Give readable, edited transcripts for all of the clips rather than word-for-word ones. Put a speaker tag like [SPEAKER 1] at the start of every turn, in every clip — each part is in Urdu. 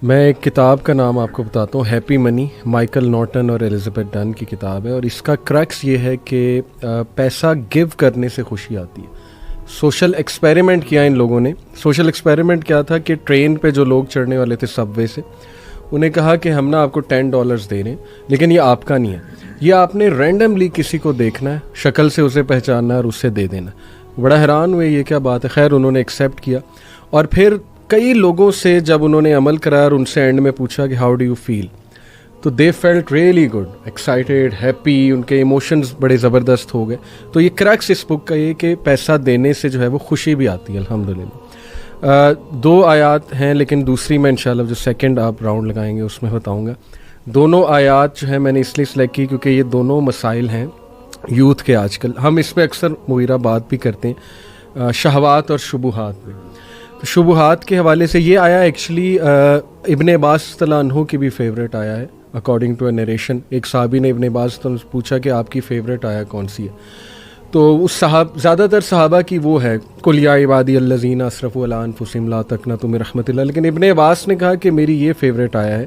[SPEAKER 1] میں ایک کتاب کا نام آپ کو بتاتا ہوں، ہیپی منی، مائیکل نارٹن اور ایلزبتھ ڈن کی کتاب ہے، اور اس کا کرکس یہ ہے کہ پیسہ گیو کرنے سے خوشی آتی ہے۔ سوشل ایکسپیریمنٹ کیا ان لوگوں نے۔ سوشل ایکسپیریمنٹ کیا تھا کہ ٹرین پہ جو لوگ چڑھنے والے تھے سب وے سے، انہیں کہا کہ ہم نا آپ کو $10 دے رہے ہیں، لیکن یہ آپ کا نہیں ہے، یہ آپ نے رینڈملی کسی کو دیکھنا ہے، شکل سے اسے پہچاننا ہے اور اسے دے دینا۔ بڑا حیران ہوئے یہ کیا بات ہے، خیر انہوں نے ایکسیپٹ کیا، اور پھر کئی لوگوں سے جب انہوں نے عمل کرایا اور ان سے اینڈ میں پوچھا کہ ہاؤ ڈو یو فیل، تو they felt really good, excited, happy, ان کے ایموشنز بڑے زبردست ہو گئے۔ تو یہ کرکس اس بک کا یہ کہ پیسہ دینے سے جو ہے وہ خوشی بھی آتی ہے الحمدللہ۔ 2 آیات ہیں، لیکن دوسری میں انشاءاللہ جو سیکنڈ آپ راؤنڈ لگائیں گے اس میں بتاؤں گا۔ دونوں آیات جو ہے میں نے اس لیے سلیکٹ کی کیونکہ یہ دونوں مسائل ہیں یوتھ کے آج کل، ہم اس پہ اکثر مغیرہ بات بھی کرتے ہیں، شہوات اور شبہات پہ۔ شبہات کے حوالے سے یہ آیا ایکچولی ابن عباس رضی اللہ عنہ کی بھی فیوریٹ آیا ہے، اکارڈنگ ٹو اے نریشن۔ ایک صحابی نے ابن عباس سے پوچھا کہ آپ کی فیوریٹ آیا کون سی ہے، تو اس زیادہ تر صحابہ کی وہ ہے قل یا عبادی الذین اسرفوا علی انفسہم لا تقنطوا من رحمۃ اللہ، لیکن ابن عباس نے کہا کہ میری یہ فیوریٹ آیا ہے۔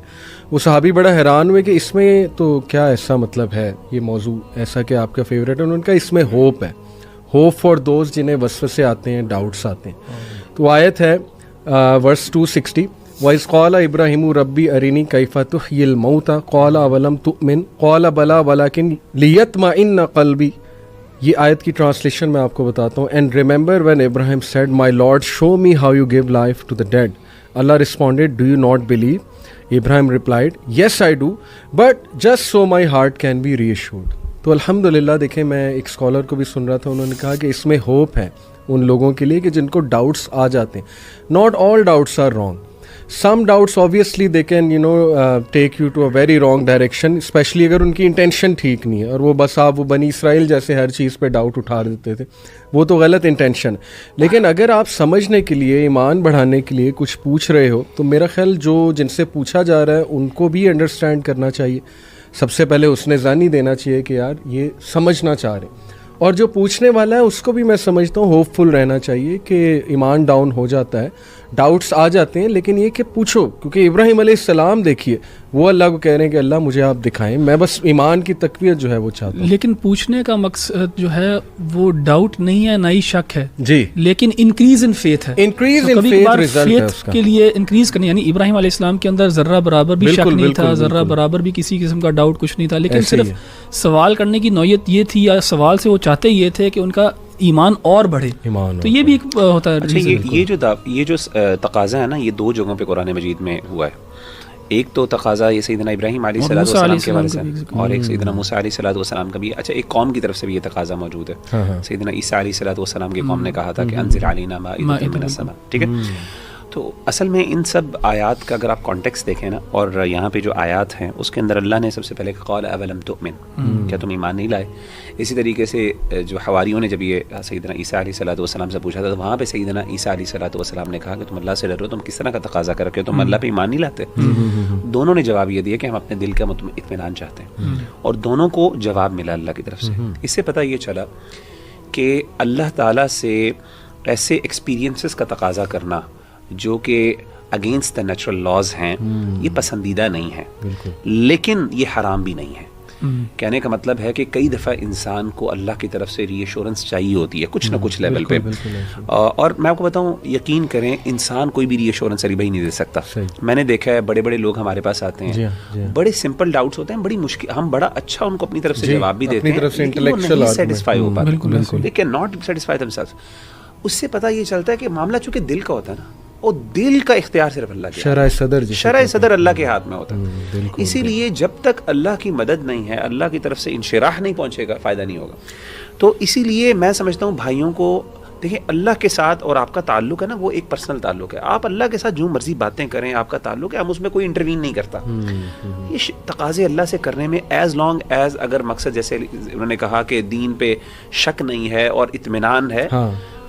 [SPEAKER 1] وہ صحابی بڑا حیران ہوئے کہ اس میں تو کیا ایسا مطلب ہے یہ موضوع ایسا کہ آپ کا فیوریٹ ہے، انہوں نے کہا اس میں ہوپ ہے، ہوپ فار دوز جنہیں وسوسے آتے ہیں، ڈاؤٹس آتے ہیں۔ تو آیت ہے ورس 260، وَإِذْ قَالَ إِبْرَاهِيمُ رَبِّ أَرِنِي كَيْفَ تُحْيِي الْمَوْتَى قَالَ أَوَلَمْ تُؤْمِنْ قَالَ بَلَىٰ وَلَٰكِنْ لِيَطْمَئِنَّ قَلْبِي۔ یہ آیت کی ٹرانسلیشن میں آپ کو بتاتا ہوں۔ And remember when Ibrahim said my Lord show me how you gave life to the dead, Allah responded do you not believe, Ibrahim replied yes I do but just so my heart can be reassured. تو الحمدللہ دیکھیں، میں ایک اسکالر کو بھی سن رہا تھا، انہوں نے کہا کہ اس میں ہوپ ہے ان لوگوں کے لیے کہ جن کو ڈاؤٹس آ جاتے ہیں۔ Not all doubts are wrong, some doubts obviously they can take you to a very wrong direction، especially اگر ان کی انٹینشن ٹھیک نہیں ہے، اور وہ بس آپ وہ بنی اسرائیل جیسے ہر چیز پہ ڈاؤٹ اٹھا دیتے تھے، وہ تو غلط انٹینشن۔ لیکن اگر آپ سمجھنے کے لیے، ایمان بڑھانے کے لیے کچھ پوچھ رہے ہو، تو میرا خیال جن سے پوچھا جا رہا ہے ان کو بھی انڈرسٹینڈ کرنا چاہیے۔ سب سے پہلے اس نے ضانی دینا چاہیے کہ یار یہ سمجھنا چاہ رہے ہیں، اور جو پوچھنے والا ہے اس کو بھی میں سمجھتا ہوں ہوپ فل رہنا چاہیے کہ ایمان ڈاؤن ہو جاتا ہے، ڈاؤٹس آ جاتے ہیں، لیکن یہ کہ پوچھو، کیونکہ ابراہیم علیہ السلام دیکھیے وہ اللہ کو کہہ رہے ہیں کہ اللہ مجھے آپ دکھائیں، میں بس ایمان کی تقویت جو ہے وہ چاہتا ہوں۔
[SPEAKER 2] لیکن پوچھنے کا مقصد جو ہے وہ ڈاؤٹ نہیں ہے، نہ ہی شک ہے
[SPEAKER 1] جی،
[SPEAKER 2] لیکن انکریز ان فیتھ ہے،
[SPEAKER 1] انکریز ان
[SPEAKER 2] فیتھ کے لیے انکریز کرنی، یعنی ابراہیم علیہ السلام کے اندر ذرہ برابر بھی شک نہیں تھا، ذرہ برابر بھی کسی قسم کا ڈاؤٹ کچھ نہیں تھا، لیکن صرف سوال کرنے کی نوعیت یہ تھی، یا سوال سے وہ چاہتے یہ تھے کہ ان کا ایمان اور بڑھے، تو یہ بھی ایک ہوتا ہے۔
[SPEAKER 3] یہ جو تقاضا ہے نا، یہ 2 جگہوں پہ قرآن مجید میں ہوا ہے۔ ایک تو تقاضا یہ سیدنا ابراہیم علیہ السلام کے بارے سے، اور ایک سیدنا موسیٰ علیہ السلام کا بھی۔ اچھا، ایک قوم کی طرف سے بھی یہ تقاضا موجود ہے، سیدنا عیسیٰ علیہ السلام کی قوم نے کہا تھا کہ انزل علینا مائدۃ من السماء، ٹھیک ہے۔ تو اصل میں ان سب آیات کا اگر آپ کانٹیکسٹ دیکھیں نا، اور یہاں پہ جو آیات ہیں اس کے اندر اللہ نے سب سے پہلے قال اولم تؤمن، کیا تم ایمان نہیں لائے؟ اسی طریقے سے جو حواریوں نے جب یہ سیدنا عیسیٰ علیہ السلام سے پوچھا تھا، تو وہاں پہ سیدنا عیسیٰ علیہ السلام نے کہا کہ تم اللہ سے ڈرو، تم کس طرح کا تقاضا کر کے تم اللہ پہ ایمان نہیں لاتے؟ دونوں نے جواب یہ دیا کہ ہم اپنے دل کا اطمینان چاہتے ہیں، اور دونوں کو جواب ملا اللہ کی طرف سے۔ اس سے پتہ یہ چلا کہ اللہ تعالیٰ سے ایسے ایکسپیرینسز کا تقاضا کرنا جو کہ اگینسٹ دا نیچرل لاز ہیں، یہ پسندیدہ نہیں ہے، لیکن یہ حرام بھی نہیں ہے۔ کہنے کا مطلب ہے کہ کئی دفعہ انسان کو اللہ کی طرف سے ری ایشورنس چاہیے ہوتی ہے کچھ نہ کچھ لیول پہ، اور میں آپ کو بتاؤں، یقین کریں انسان کوئی بھی ری ایشورنس علی بھائی نہیں دے سکتا۔ میں نے دیکھا ہے بڑے بڑے لوگ ہمارے پاس آتے ہیں، بڑے سمپل ڈاؤٹس ہوتے ہیں، بڑی مشکل، ہم بڑا اچھا ان کو اپنی طرف سے جواب بھی دیتے ہیں، لیکن وہ نہیں سیٹسفائی ہو پاتے، they can not satisfy them self. اس سے پتہ یہ چلتا ہے کہ معاملہ چونکہ دل کا ہوتا ہے نا، اور دل کا اختیار صرف اللہ کے، شرع صدر اللہ کے ہاتھ میں ہوتا ہے۔ اسی لیے جب تک اللہ کی مدد نہیں ہے، اللہ کی طرف سے انشراح نہیں پہنچے گا، فائدہ نہیں ہوگا۔ تو اسی لیے میں سمجھتا ہوں بھائیوں کو، دیکھیں اللہ کے ساتھ اور آپ کا تعلق ہے نا، وہ ایک پرسنل تعلق ہے، آپ اللہ کے ساتھ جو مرضی باتیں کریں، آپ کا تعلق ہے، ہم اس میں کوئی انٹروین نہیں کرتا۔ یہ تقاضے اللہ سے کرنے میں ایز لانگ ایز اگر مقصد جیسے انہوں نے کہا کہ دین پہ شک نہیں ہے اور اطمینان ہے،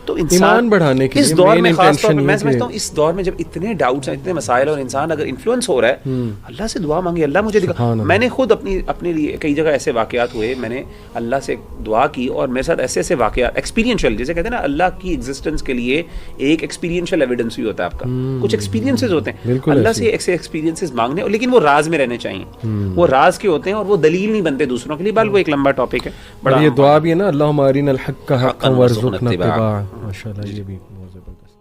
[SPEAKER 3] تو انسان
[SPEAKER 1] بڑھانے کے
[SPEAKER 3] اس دور میں خاص طور پہ میں سمجھتا ہوں اس دور میں جب اتنے ڈاؤٹس ہیں, اتنے مسائل, اور انسان اگر انفلوئنس ہو رہا ہے, اللہ سے دعا مانگے, اللہ مجھے دکھا. میں نے خود اپنے لیے کئی جگہ ایسے واقعات ہوئے, میں نے اللہ سے دعا کی اور میرے ساتھ ایسے ایسے واقعات ایکسپیرینشیل, جیسے کہتے ہیں نا اللہ کی ایگزسٹنس کے لیے ایک ایکسپیرینشیل ایویڈنس بھی ہوتا ہے آپ کا, کچھ ایکسپیرینسز ہوتے ہیں اللہ سے, ایسے ایکسپیرینسز مانگنے, لیکن وہ راز میں رہنے چاہیے, وہ راز کے ہوتے ہیں اور وہ دلیل نہیں بنتے دوسروں کے لیے, بل وہ ایک لمبا ٹاپک ہے.
[SPEAKER 1] بڑا یہ دعا بھی ہے نا, اللہم ارنا الحق حقا وارزقنا اتباعہ, ماشاءاللہ یہ بھی بہت زبردست.